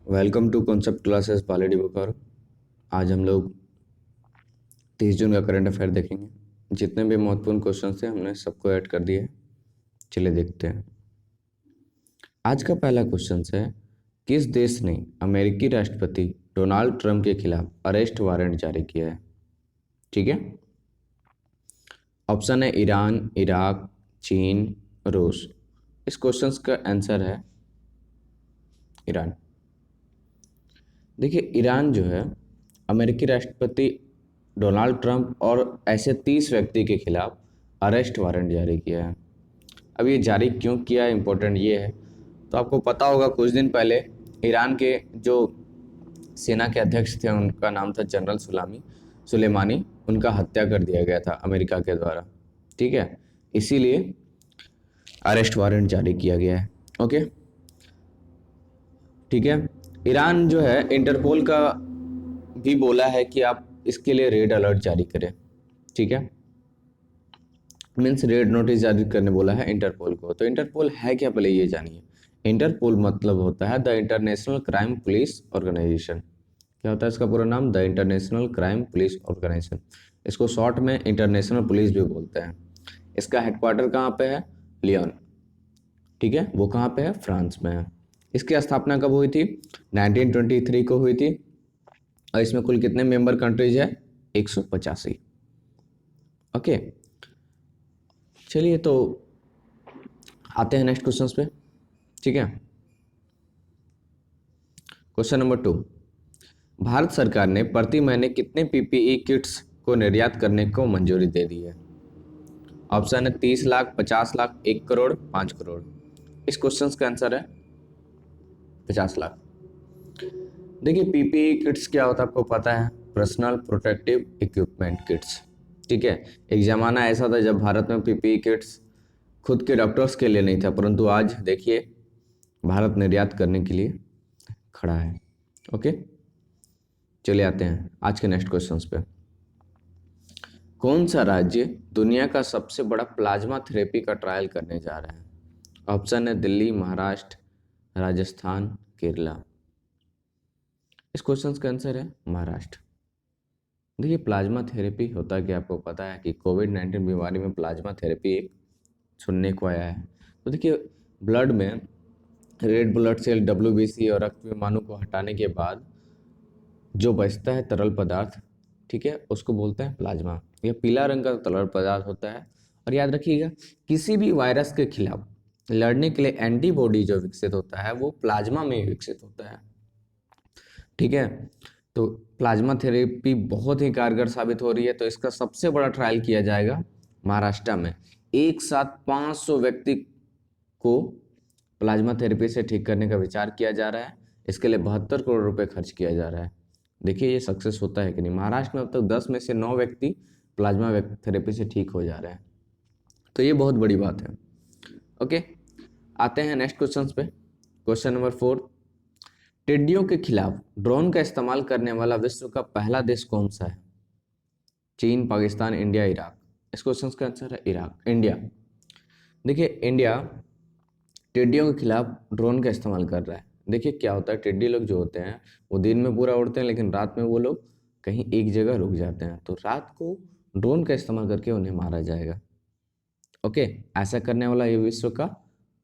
Welcome to concept classes पालेडी बुखार। आज हम लोग 30 जून का करंट अफेयर देखेंगे। जितने भी महत्वपूर्ण क्वेश्चन थे हमने सबको ऐड कर दिए। चलिए देखते हैं। आज का पहला क्वेश्चन है, किस देश ने अमेरिकी राष्ट्रपति डोनाल्ड ट्रंप के खिलाफ अरेस्ट वारंट जारी किया है? ठीक है, ऑप्शन है ईरान, इराक, चीन, रूस। इस क्वेश्चन का आंसर है ईरान। देखिए, ईरान जो है अमेरिकी राष्ट्रपति डोनाल्ड ट्रंप और ऐसे 30 व्यक्ति के खिलाफ अरेस्ट वारंट जारी किया है। अब ये जारी क्यों किया है, इम्पोर्टेंट ये है। तो आपको पता होगा, कुछ दिन पहले ईरान के जो सेना के अध्यक्ष थे उनका नाम था जनरल सुलेमानी। उनका हत्या कर दिया गया था अमेरिका के द्वारा। ठीक है, इसीलिए अरेस्ट वारंट जारी किया गया है। ओके, ठीक है। ईरान जो है इंटरपोल का भी बोला है कि आप इसके लिए रेड अलर्ट जारी करें। ठीक है, मीन्स रेड नोटिस जारी करने बोला है इंटरपोल को। तो इंटरपोल है क्या, पहले ये जानिए। इंटरपोल मतलब होता है the international crime police organisation. क्या होता है इसका पूरा नाम? The international crime police organisation. इसको शॉर्ट में इंटरनेशनल पुलिस भी बोलते हैं। इसका हेडक्वार्टर कहाँ पे है? लियोन। ठीक है, वो कहाँ पे है? फ्रांस में है। इसकी स्थापना कब हुई थी? 1923 को हुई थी। और इसमें कुल कितने मेंबर कंट्रीज है? 185। ओके, चलिए तो आते हैं नेक्स्ट क्वेश्चंस पे। ठीक है, क्वेश्चन नंबर 2। भारत सरकार ने प्रति महीने कितने पीपीई किट्स को निर्यात करने को मंजूरी दे दी है? ऑप्शन है 30 लाख, 50 लाख, 1 करोड़, 5 करोड़। इस क्वेश्चन का आंसर है 50 लाख। देखिए, पीपीई किट्स क्या होता है आपको पता है? Personal protective equipment kits. ठीक है, एक जमाना ऐसा था जब भारत में पीपीई किट्स खुद के डॉक्टर्स के लिए नहीं था, परंतु आज देखिए भारत निर्यात करने के लिए खड़ा है। ओके, चलिए आते हैं आज के नेक्स्ट क्वेश्चंस पे। कौन सा राज्य दुनिया का सबसे बड़ा प्लाज्मा थेरेपी का ट्रायल करने जा रहा है? ऑप्शन है दिल्ली, महाराष्ट्र, राजस्थान, केरला। इस क्वेश्चन का आंसर है महाराष्ट्र। देखिए, प्लाज्मा थेरेपी होता क्या आपको पता है कि कोविड-19 बीमारी में प्लाज्मा थेरेपी एक सुनने को आया है। तो देखिए, ब्लड में रेड ब्लड सेल, डब्ल्यूबीसी और रक्त विमाणु को हटाने के बाद जो बचता है तरल पदार्थ, ठीक है, उसको बोलते हैं प्लाज्मा। यह पीला रंग का तरल पदार्थ होता है। और याद रखिएगा, किसी भी वायरस के खिलाफ लड़ने के लिए एंटीबॉडी जो विकसित होता है वो प्लाज्मा में विकसित होता है। ठीक है, तो प्लाज्मा थेरेपी बहुत ही कारगर साबित हो रही है। तो इसका सबसे बड़ा ट्रायल किया जाएगा महाराष्ट्र में। एक साथ 500 व्यक्ति को प्लाज्मा थेरेपी से ठीक करने का विचार किया जा रहा है। इसके लिए 72 करोड़ रुपए खर्च किया जा रहा है। देखिए ये सक्सेस होता है कि नहीं। महाराष्ट्र में अब तक 10 में से 9 व्यक्ति प्लाज्मा थेरेपी से ठीक हो जा रहे हैं, तो ये बहुत बड़ी बात है। ओके, आते हैं नेक्स्ट क्वेश्चन पे। Question number 4। टिड्डियों के खिलाफ ड्रोन का इस्तेमाल करने वाला विश्व का पहला देश कौन सा है? चीन, पाकिस्तान, इंडिया, इराक। इस क्वेश्चन का आंसर है इराक, इंडिया। देखिए, इंडिया टिड्डियों के खिलाफ ड्रोन का इस्तेमाल कर रहा है। देखिए क्या होता है, टिड्डी लोग जो होते हैं वो दिन में पूरा उड़ते हैं, लेकिन रात में वो लोग कहीं एक जगह रुक जाते हैं। तो रात को ड्रोन का इस्तेमाल करके उन्हें मारा जाएगा। ओके, ऐसा करने वाला ये विश्व का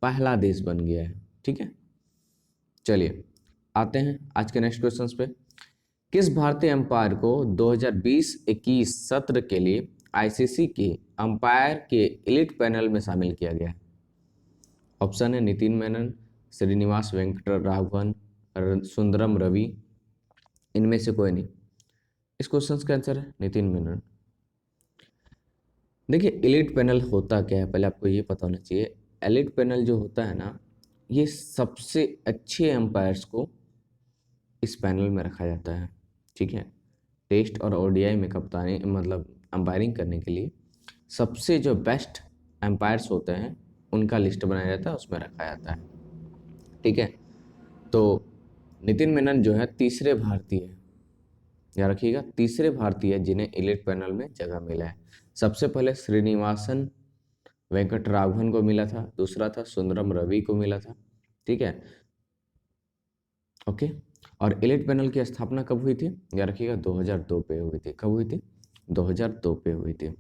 पहला देश बन गया है। ठीक है, चलिए आते हैं आज के नेक्स्ट क्वेश्चन पे। किस भारतीय अंपायर को 2020-21 सत्र के लिए आईसीसी के अंपायर के एलिट पैनल में शामिल किया गया है? ऑप्शन है नितिन मेनन, श्रीनिवास वेंकटराघवन, सुंदरम रवि। इनमें से कोई नहीं। इस क्वेश्चन का आंसर है नितिन मेनन। देखिए, एलिट पैनल होता क्या है, पहले आपको ये पता होना चाहिए। एलिट पैनल जो होता है ना, ये सबसे अच्छे एम्पायर्स को इस पैनल में रखा जाता है। ठीक है, टेस्ट और ओडीआई में कप्तानी मतलब अंपायरिंग करने के लिए सबसे जो बेस्ट एम्पायर्स होते हैं उनका लिस्ट बनाया जाता है, उसमें रखा जाता है। ठीक है, तो नितिन मेनन जो है तीसरे भारतीय, याद रखिएगा, तीसरे भारतीय जिन्हें एलिट पैनल में जगह मिला है। सबसे पहले श्रीनिवासन वेंकटराघवन को मिला था, दूसरा था सुंदरम रवि को मिला था। ठीक है, ओके, और एलिट पैनल की स्थापना कब हुई थी, याद रखिएगा 2002 पे हुई थी। कब हुई थी? 2002 पे हुई थी।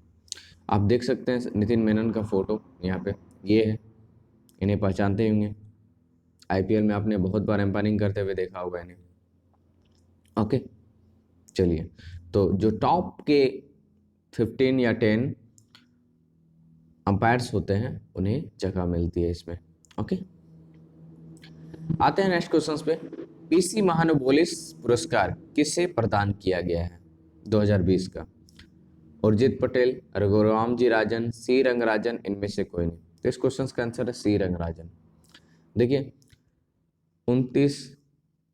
आप देख सकते हैं नितिन मेनन का फोटो यहाँ पे, ये है, इन्हें पहचानते होंगे, आईपीएल में आपने बहुत बार एम्पायरिंग करते हुए देखा होगा इन्हें। ओके, चलिए, तो जो टॉप के 15 या 10 अंपायर्स होते हैं उन्हें जगह मिलती है इसमें। ओके, आते हैं नेक्स्ट क्वेश्चंस पे। पीसी महानुबोलिस पुरस्कार किसे प्रदान किया गया है 2020 का? उर्जित पटेल, रघुराम जी राजन, सी रंगराजन, इनमें से कोई नहीं। तो इस क्वेश्चन का आंसर है सी रंगराजन। देखिए 29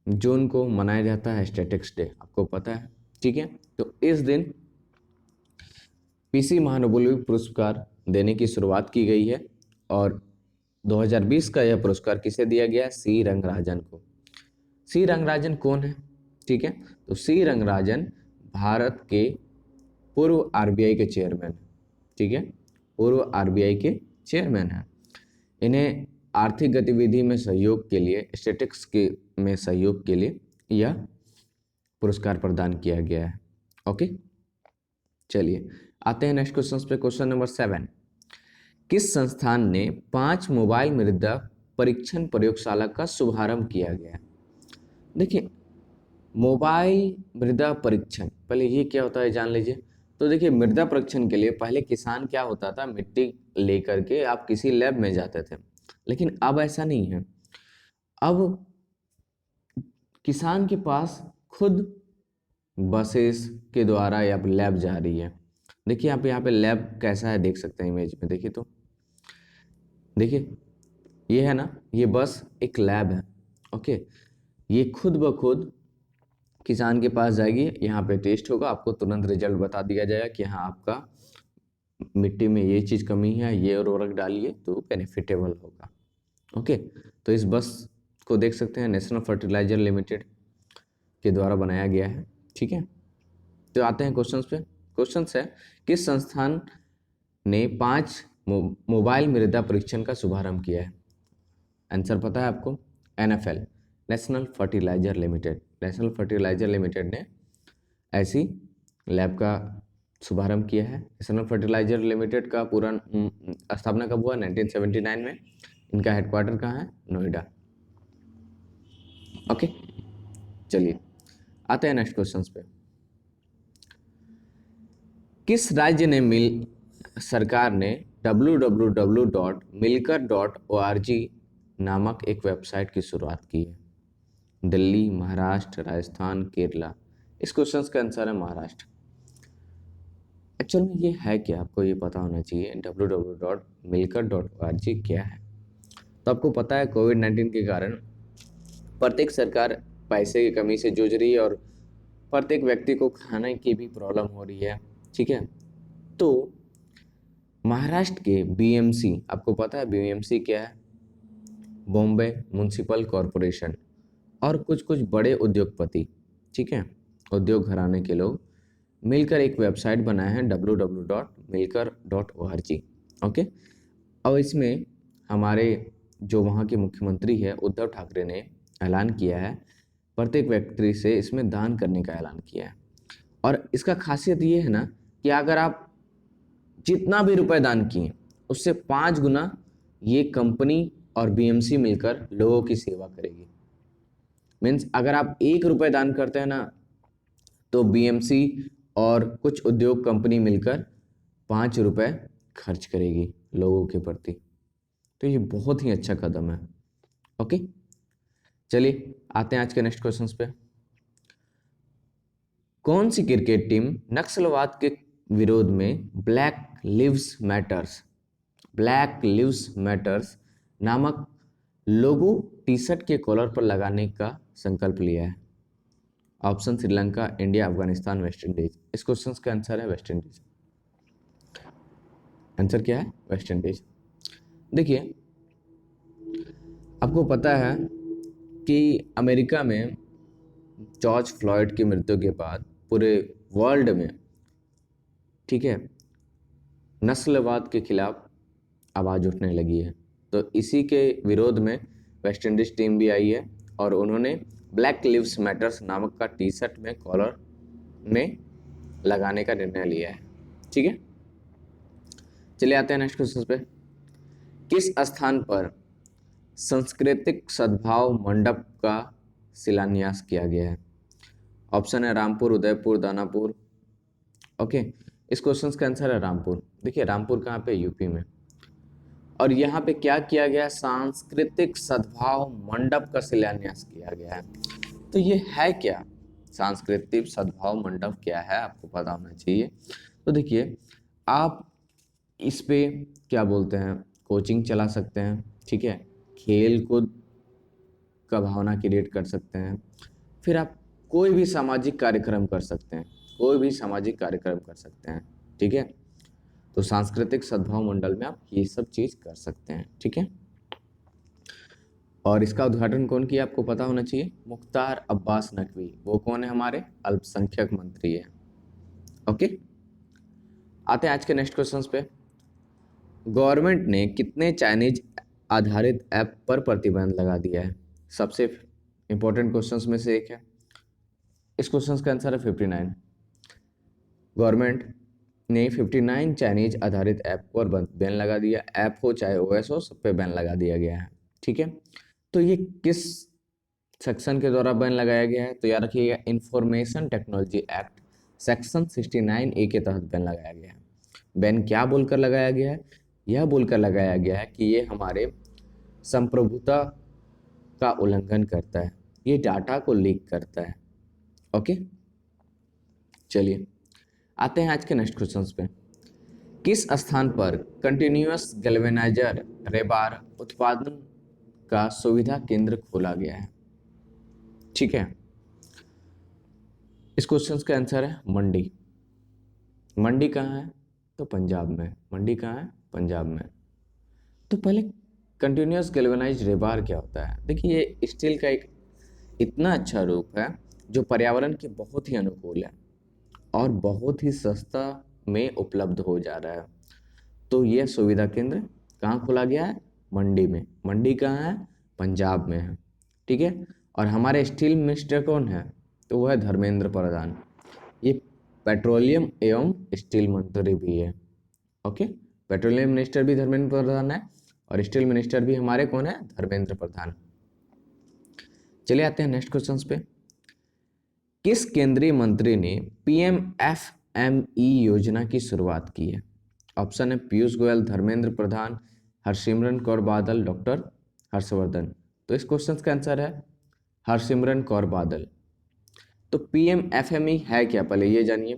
जून को मनाया जाता है स्टैटिक्स डे, आपको पता है, ठीक है। तो इस दिन पीसी महानुबोलि पुरस्कार देने की शुरुआत की गई है और 2020 का यह पुरस्कार किसे दिया गया? सी रंगराजन को। सी रंगराजन कौन है? ठीक है, तो सी रंगराजन भारत के पूर्व आरबीआई के चेयरमैन, ठीक है, पूर्व आरबीआई के चेयरमैन हैं। इन्हें आर्थिक गतिविधि में सहयोग के लिए, स्टैटिस्टिक्स के में सहयोग के लिए यह पुरस्कार प्रदान किया गया है। ओके, चलिए आते हैं नेक्स्ट क्वेश्चन पे। क्वेश्चन नंबर 7, किस संस्थान ने 5 मोबाइल मृदा परीक्षण प्रयोगशाला का शुभारंभ किया गया? देखिए मोबाइल मृदा परीक्षण, पहले ये क्या होता है जान लीजिए। तो देखिए मृदा परीक्षण के लिए पहले किसान क्या होता था, मिट्टी लेकर के आप किसी लैब में जाते थे, लेकिन अब ऐसा नहीं है। अब किसान के पास खुद बसेस के द्वारा या लैब जा रही है। देखिए आप यहाँ पे लैब कैसा है देख सकते हैं इमेज में, देखिए तो देखिए ये है ना, ये बस एक लैब है। ओके, ये खुद ब खुद किसान के पास जाएगी, यहाँ पे टेस्ट होगा, आपको तुरंत रिजल्ट बता दिया जाएगा कि हाँ आपका मिट्टी में ये चीज़ कमी है, ये उर्वरक डालिए तो बेनिफिटेबल होगा। ओके, तो इस बस को देख सकते हैं नेशनल फर्टिलाइजर लिमिटेड के द्वारा बनाया गया है, ठीक है। तो आते हैं क्वेश्चंस पे। क्वेश्चंस है, किस संस्थान ने 5 मोबाइल मृदा परीक्षण का शुभारंभ किया है? आंसर पता है आपको? NFL, national fertiliser limited. National fertiliser limited ने ऐसी लैब का शुभारंभ किया है। नेशनल फर्टिलाइजर लिमिटेड का पूरा स्थापना कब हुआ? 1979 में। इनका हेडक्वार्टर कहाँ है? नोएडा। ओके, चलिए आते हैं नेक्स्ट क्वेश्चंस पे। किस राज्य ने सरकार ने www.milkar.org नामक एक वेबसाइट की शुरुआत की है? दिल्ली, महाराष्ट्र, राजस्थान, केरला। इस क्वेश्चन का आंसर है महाराष्ट्र। एक्चुअल में ये है क्या, आपको ये पता होना चाहिए www.milkar.org क्या है। तो आपको पता है कोविड-19 के कारण प्रत्येक सरकार पैसे की कमी से जूझ रही है और प्रत्येक व्यक्ति को खाने की भी प्रॉब्लम हो रही है, ठीक है। तो महाराष्ट्र के बीएमसी, आपको पता है बीएमसी क्या है? बॉम्बे म्युनिसिपल कॉरपोरेशन, और कुछ कुछ बड़े उद्योगपति, ठीक है, उद्योग घराने के लोग मिलकर एक वेबसाइट बनाए हैं www.milkar.org। ओके, और इसमें हमारे जो वहाँ के मुख्यमंत्री है उद्धव ठाकरे ने ऐलान किया है, प्रत्येक व्यक्ति से इसमें दान करने का ऐलान किया है। और इसका खासियत ये है ना कि अगर आप जितना भी रुपए दान किए उससे 5 गुना ये कंपनी और बीएमसी मिलकर लोगों की सेवा करेगी। मीन्स अगर आप 1 रुपए दान करते हैं ना, तो बीएमसी और कुछ उद्योग कंपनी मिलकर 5 रुपए खर्च करेगी लोगों के प्रति। तो ये बहुत ही अच्छा कदम है। ओके, चलिए आते हैं आज के नेक्स्ट क्वेश्चंस पे। कौन सी क्रिकेट टीम नक्सलवाद के विरोध में ब्लैक लिव्स मैटर्स नामक लोगो टी शर्ट के कॉलर पर लगाने का संकल्प लिया है? Option Sri Lanka, India, Afghanistan, West Indies. इस क्वेश्चन का आंसर है वेस्ट इंडीज। आंसर क्या है? West Indies. देखिए आपको पता है कि अमेरिका में जॉर्ज फ्लॉयड की मृत्यु के बाद पूरे वर्ल्ड में, ठीक है, नस्लवाद के खिलाफ आवाज़ उठने लगी है। तो इसी के विरोध में वेस्ट इंडीज टीम भी आई है और उन्होंने ब्लैक लिव्स मैटर्स नामक का टी शर्ट में कॉलर में लगाने का निर्णय लिया है। ठीक है, चलिए आते हैं नेक्स्ट क्वेश्चन पे। किस स्थान पर सांस्कृतिक सद्भाव मंडप का शिलान्यास किया गया है? ऑप्शन है रामपुर, उदयपुर, दानापुर। ओके, इस क्वेश्चन का आंसर है रामपुर। देखिए रामपुर कहाँ पे? यूपी में। और यहाँ पे क्या किया गया? सांस्कृतिक सद्भाव मंडप का शिलान्यास किया गया है। तो ये है क्या? सांस्कृतिक सद्भाव मंडप क्या है, आपको पता होना चाहिए। तो देखिए, आप इस पे क्या बोलते हैं, कोचिंग चला सकते हैं, ठीक है, खेल कूद का भावना क्रिएट कर सकते हैं, फिर आप कोई भी सामाजिक कार्यक्रम कर सकते हैं, कोई भी सामाजिक कार्यक्रम कर सकते हैं। ठीक है, तो सांस्कृतिक सद्भाव मंडल में आप ये सब चीज कर सकते हैं। ठीक है, और इसका उद्घाटन कौन किया आपको पता होना चाहिए? मुख्तार अब्बास नकवी। वो कौन है? हमारे अल्पसंख्यक मंत्री है। ओके, आते हैं आज के नेक्स्ट क्वेश्चंस पे। गवर्नमेंट ने कितने चाइनीज आधारित ऐप पर प्रतिबंध लगा दिया है? सबसे इंपॉर्टेंट क्वेश्चंस में से एक है। इस क्वेश्चन का आंसर है 59। गवर्नमेंट ने 59 चाइनीज आधारित ऐप पर बैन लगा दिया। ऐप हो चाहे ओएस हो, सब पे बैन लगा दिया गया है। ठीक है, तो ये किस सेक्शन के द्वारा बैन लगाया गया है? तो याद रखिएगा, information technology act section 69A के तहत बैन लगाया गया है। बैन क्या बोलकर लगाया गया है? यह बोलकर लगाया गया है कि ये हमारे संप्रभुता का उल्लंघन करता है, ये डाटा को लीक करता है। ओके, चलिए आते हैं आज के नेक्स्ट क्वेश्चंस पे। किस स्थान पर कंटिन्यूअस गैल्वेनाइजर रेबार उत्पादन का सुविधा केंद्र खोला गया है? ठीक है, इस क्वेश्चन का आंसर है मंडी। मंडी कहाँ है? तो पंजाब में। मंडी कहाँ है? पंजाब में। तो पहले कंटिन्यूअस गैल्वेनाइज्ड रेबार क्या होता है? देखिए, ये स्टील का एक इतना अच्छा रूप है जो पर्यावरण के बहुत ही अनुकूल है और बहुत ही सस्ता में उपलब्ध हो जा रहा है। तो यह सुविधा केंद्र कहाँ खोला गया है? मंडी में। मंडी कहाँ है? पंजाब में है। ठीक है, और हमारे स्टील मिनिस्टर कौन है? तो वह है धर्मेंद्र प्रधान। ये पेट्रोलियम एवं स्टील मंत्री भी है। ओके, पेट्रोलियम मिनिस्टर भी धर्मेंद्र प्रधान है और स्टील मिनिस्टर भी हमारे कौन है? धर्मेंद्र प्रधान। चलिए आते हैं नेक्स्ट क्वेश्चन पे। किस केंद्रीय मंत्री ने PMFME योजना की शुरुआत की है? ऑप्शन है पीयूष गोयल, धर्मेंद्र प्रधान, हरसिमरन कौर बादल, डॉक्टर हर्षवर्धन। तो इस क्वेश्चन का आंसर है हरसिमरन कौर बादल। तो PMFME है क्या, पहले ये जानिए।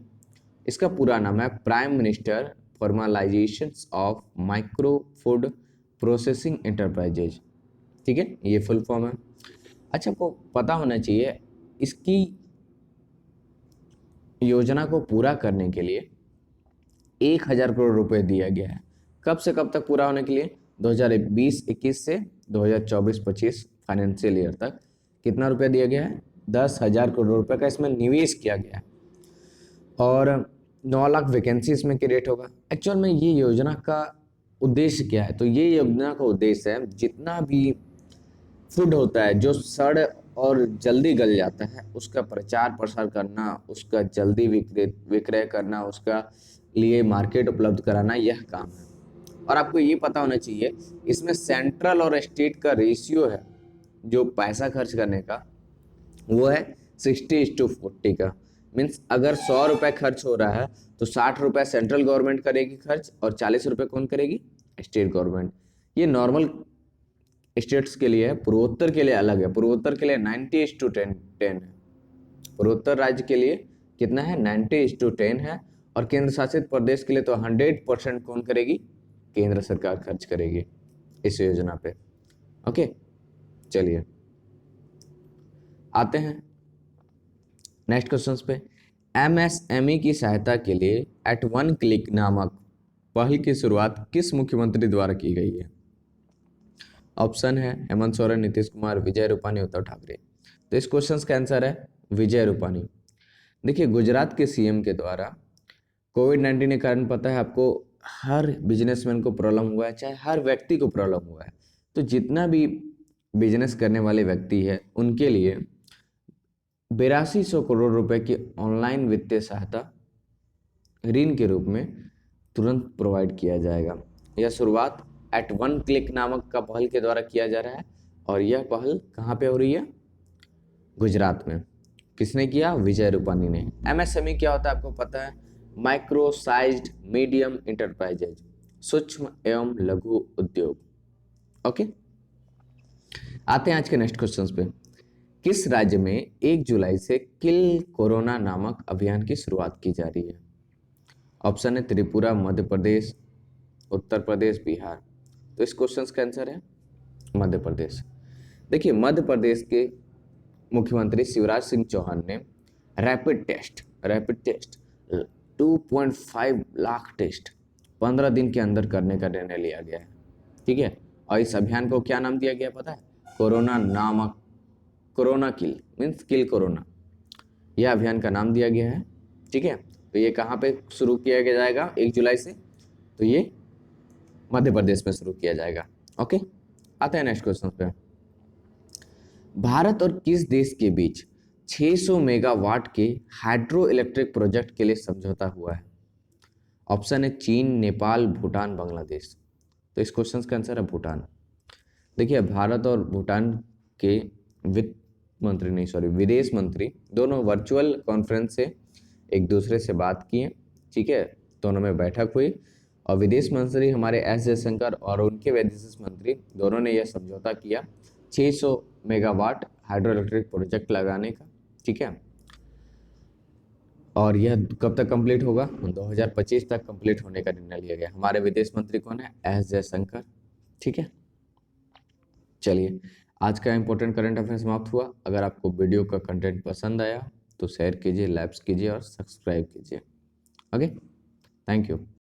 इसका पूरा नाम है prime minister formalisation of micro food processing enterprises. ठीक है, ये फुल फॉर्म है। अच्छा, आपको पता होना चाहिए इसकी योजना को पूरा करने के लिए 1000 करोड़ रुपए दिया गया है। कब से कब तक पूरा होने के लिए? 2020-21 से 2024-25 फाइनेंशियल ईयर तक कितना रुपया दिया गया है? 10,000 करोड़ रुपए का इसमें निवेश किया गया है और 9 लाख वैकेंसी इसमें क्रिएट होगा। एक्चुअल में ये योजना का उद्देश्य क्या है? तो ये योजना का उद्देश्य है जितना भी फूड होता है जो सड़ और जल्दी गल जाता है, उसका प्रचार प्रसार करना, उसका जल्दी विक्रय करना, उसका लिए मार्केट उपलब्ध कराना, यह काम है। और आपको ये पता होना चाहिए इसमें सेंट्रल और स्टेट का रेशियो है जो पैसा खर्च करने का, वो है 60:40 का। मीन्स अगर 100 रुपये खर्च हो रहा है तो 60 रुपये सेंट्रल गवर्नमेंट करेगी खर्च और 40 रुपये कौन करेगी? State government. ये नॉर्मल स्टेट्स के लिए है, पूर्वोत्तर के लिए अलग है। पूर्वोत्तर के लिए 90:10 है। पूर्वोत्तर राज्य के लिए कितना है? 90:10 है। और केंद्र शासित प्रदेश के लिए तो 100% कौन करेगी? केंद्र सरकार खर्च करेगी इस योजना पे। ओके, चलिए आते हैं नेक्स्ट क्वेश्चन पे। MSME की सहायता के लिए एट वन क्लिक नामक पहल की शुरुआत किस मुख्यमंत्री द्वारा की गई है? ऑप्शन है हेमंत सोरेन, नीतीश कुमार, विजय रूपाणी, उद्धव ठाकरे। तो इस क्वेश्चन का आंसर है विजय रूपाणी। देखिए, गुजरात के CM के द्वारा कोविड-19 के कारण पता है आपको, हर बिजनेसमैन को प्रॉब्लम हुआ है, चाहे हर व्यक्ति को प्रॉब्लम हुआ है। तो जितना भी बिजनेस करने वाले व्यक्ति है उनके लिए 8200 करोड़ रुपए की ऑनलाइन वित्तीय सहायता ऋण के रूप में तुरंत प्रोवाइड किया जाएगा। यह शुरुआत एट वन क्लिक नामक का पहल के द्वारा किया जा रहा है और यह पहल कहाँ पे हो रही है? गुजरात में। किसने किया? विजय रूपानी ने। एमएसएमई क्या होता है आपको पता है? माइक्रो साइज्ड मीडियम इंटरप्राइजेज, सूक्ष्म एवं लघु उद्योग। ओके, आते हैं आज के नेक्स्ट क्वेश्चंस पे। किस राज्य में 1 जुलाई से किल कोरोना नामक अभियान की शुरुआत की जा रही है? ऑप्शन है त्रिपुरा, मध्य प्रदेश, उत्तर प्रदेश, बिहार। तो इस क्वेश्चन का आंसर है मध्य प्रदेश। देखिए, मध्य प्रदेश के मुख्यमंत्री शिवराज सिंह चौहान ने रैपिड टेस्ट 2.5 लाख टेस्ट 15 दिन के अंदर करने का निर्णय लिया गया है। ठीक है, और इस अभियान को क्या नाम दिया गया पता है? कोरोना किल मीन्स किल कोरोना, यह अभियान का नाम दिया गया है। ठीक है, तो ये कहाँ पे शुरू किया जाएगा 1 जुलाई से? तो ये मध्य प्रदेश में शुरू किया जाएगा। ओके, आते हैं नेक्स्ट क्वेश्चन पे। भारत और किस देश के बीच 600 मेगावाट के हाइड्रो इलेक्ट्रिक प्रोजेक्ट के लिए समझौता हुआ है? ऑप्शन है चीन, नेपाल, भूटान, बांग्लादेश। तो इस क्वेश्चन का आंसर है भूटान। देखिए, भारत और भूटान के विदेश मंत्री दोनों वर्चुअल कॉन्फ्रेंस से एक दूसरे से बात किए। ठीक है, दोनों में बैठक हुई और विदेश मंत्री हमारे एस जयशंकर और उनके विदेश मंत्री दोनों ने यह समझौता किया 600 मेगावाट हाइड्रो इलेक्ट्रिक प्रोजेक्ट लगाने का। ठीक है, और यह कब तक कंप्लीट होगा? 2025 तक कंप्लीट होने का निर्णय लिया गया। हमारे विदेश मंत्री कौन है? एस जयशंकर। ठीक है, चलिए, आज का इंपॉर्टेंट करंट अफेयर समाप्त हुआ। अगर आपको वीडियो का कंटेंट पसंद आया तो शेयर कीजिए, लाइक कीजिए और सब्सक्राइब कीजिए। Okay, thank you.